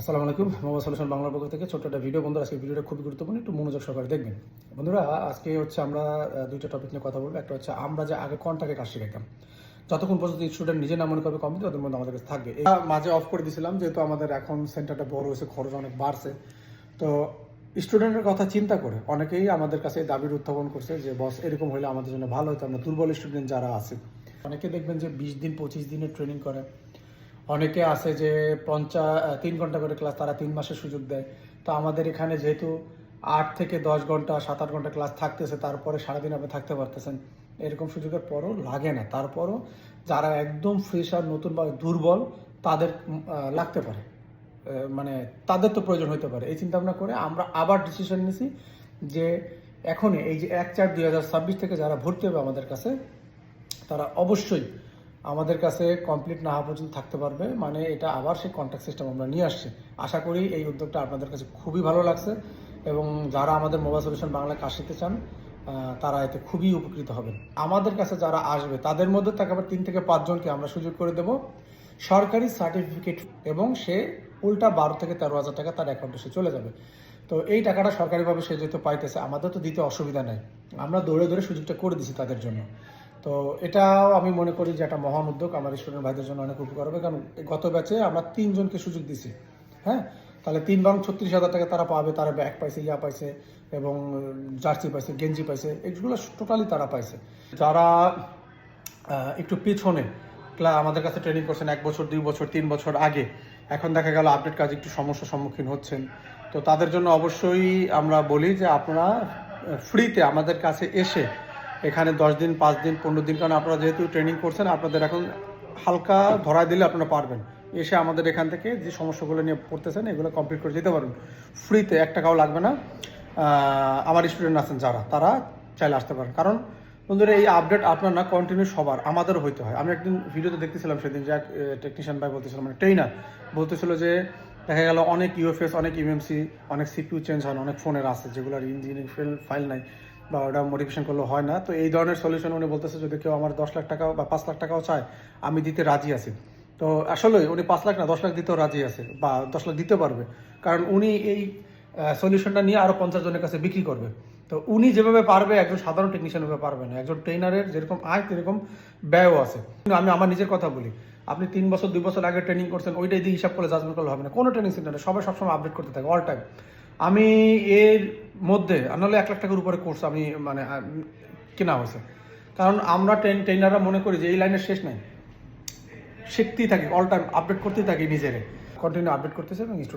আসসালামু আলাইকুম। Mobile solution বাংলার পক্ষ থেকে ছোট্ট একটা ভিডিও। বন্ধুরা, আজকে ভিডিওটা খুবই গুরুত্বপূর্ণ, একটু মনোযোগ সহকারে দেখবেন। বন্ধুরা, আজকে হচ্ছে আমরা দুইটা টপিক নিয়ে কথা বলবো। একটা হচ্ছে আমরা যে আগে কন্টাক্টে কাজ শিখাইতাম, যতক্ষণ পর্যন্ত স্টুডেন্ট নিজে না মনে করবে কমপ্লিট, ততক্ষণ পর্যন্ত আমাদের কাছে থাকবে। এটা মাঝে অফ করে দিয়েছিলাম, যেহেতু আমাদের এখন সেন্টারটা বড় হয়েছে, খরচ অনেক বাড়ছে। তো স্টুডেন্টের কথা চিন্তা করে অনেকেই আমাদের কাছে দাবির উত্থাপন করছে যে বস, এরকম হলে আমাদের জন্য ভালো হতো, আমরা দুর্বল স্টুডেন্ট যারা আছে। অনেকে দেখবেন যে 20 দিন 25 দিনের ট্রেনিং করে। অনেকে আছে যে 3 ঘন্টা করে ক্লাস, তারা 3 মাসের সুযোগ দেয়। তো আমাদের এখানে যেহেতু 8 থেকে 10 ঘন্টা 7-8 ঘন্টা ক্লাস থাকতেছে, তারপরে সারাদিন আপনি থাকতে পারতেছেন, এরকম সুযোগের পরও লাগে না। তারপরও যারা একদম ফ্রেশ আর নতুন বা দুর্বল, তাদের লাগতে পারে, মানে তাদের তো প্রয়োজন হতে পারে। এই চিন্তা ভাবনা করে আমরা আবার ডিসিশন নিয়েছি যে এখনই এই যে 1/4/2026 থেকে যারা ভর্তি হবে আমাদের কাছে, তারা অবশ্যই আমাদের কাছে কমপ্লিট না হওয়া পর্যন্ত থাকতে পারবে। মানে এটা আবার সেই কন্ট্যাক্ট সিস্টেম আমরা নিয়ে আসছি। আশা করি এই উদ্যোগটা আপনাদের কাছে খুবই ভালো লাগছে, এবং যারা আমাদের মোবাইল সলিউশন বাংলা কাজ শিখতে চান তারা এতে খুবই উপকৃত হবেন। আমাদের কাছে যারা আসবে তাদের মধ্যে থেকে আবার 3 থেকে 5 জনকে আমরা সুযোগ করে দেব সরকারি সার্টিফিকেট, এবং সে উল্টা 12 থেকে 13 হাজার টাকা তার অ্যাকাউন্টে সে চলে যাবে। তো এই টাকাটা সরকারিভাবে সে যেহেতু পাইতেছে, আমাদের তো দিতে অসুবিধা নাই, আমরা দৌড়ে দৌড়ে সুযোগটা করে দিছি তাদের জন্য। তো এটাও আমি মনে করি যে একটা মহান উদ্যোগ, আমার স্টুডেন্ট ভাইদের জন্য অনেক উপকার হবে। কারণ গত ব্যাচে আমরা 3 জনকে সুযোগ দিছি। হ্যাঁ, তাহলে 3 × 36,000 টাকা তারা পাবে। তারা ব্যাগ পাইছে, ইয়া পাইছে, এবং জার্সি পাইছে, গেঞ্জি পাইছে, এগুলো টোটালি তারা পাইছে। যারা একটু পিছনে আমাদের কাছে ট্রেনিং করছেন 1 বছর 2 বছর 3 বছর আগে, এখন দেখা গেল আপডেট কাজ একটু সমস্যার সম্মুখীন হচ্ছেন, তো তাদের জন্য অবশ্যই আমরা বলি যে আপনারা ফ্রিতে আমাদের কাছে এসে এখানে 10 দিন 5 দিন 15 দিন, কারণ আপনারা যেহেতু ট্রেনিং করছেন, আপনাদের এখন হালকা ধরা দিলে আপনারা পারবেন। এসে আমাদের এখান থেকে যে সমস্যাগুলো নিয়ে পড়তেছেন এগুলো কমপ্লিট করে যেতে পারবেন ফ্রিতে, 1 টাকাও লাগবে না। আমার স্টুডেন্ট আছেন যারা, তারা চাইলে আসতে পারেন। কারণ বন্ধুরা, এই আপডেট আপনার না কন্টিনিউ সবার, আমাদেরও হইতে হয়। আমি একদিন ভিডিওতে দেখতেছিলাম সেদিন, যে এক টেকনিশিয়ান ভাই বলতেছিল, মানে ট্রেনার বলতেছিল যে দেখা গেল অনেক ইউএফএস, অনেক ইউএমসি, অনেক সিপিইউ চেঞ্জ হয়, অনেক ফোনের আছে যেগুলোর ইঞ্জিনিয়ারিং ফাইল নাই বা ওটা মডিফিকেশন করলে হয় না। তো এই ধরনের সলিউশন উনি বলতেছে, যদি কেউ আমার 10 লাখ টাকা বা 5 লাখ টাকাও চায়, আমি দিতে রাজি আছি। তো আসলে উনি 5 লাখ না 10 লাখ দিতেও রাজি আছে, বা 10 লাখ দিতে পারবে। কারণ উনি এই সলিউশনটা নিয়ে আরও 50 জনের কাছে বিক্রি করবে। তো উনি যেভাবে পারবে, একজন সাধারণ টেকনিশিয়ান ভাবে পারবে না। একজন ট্রেনারের যেরকম আয়, সেরকম ব্যয়ও আছে। আমি আমার নিজের কথা বলি, আপনি 3 বছর 2 বছর আগে ট্রেনিং করছেন, ওইটাই দিয়ে হিসাব করে জাজমেন্ট করলে হবে না। কোনো ট্রেনিং সেন্টারে সবাই সবসময় আপডেট করতে থাকে, অল টাইম। আমি এর মধ্যে নাহলে 1 লাখ টাকার উপরে কোর্স আমি মানে কেনা হয়েছে। কারণ আমরা ট্রেনাররা মনে করি যে এই লাইনের শেষ নাই, শিখতেই থাকি, অল টাইম আপডেট করতেই থাকি, নিজেরে কন্টিনিউ আপডেট করতেছে, এবং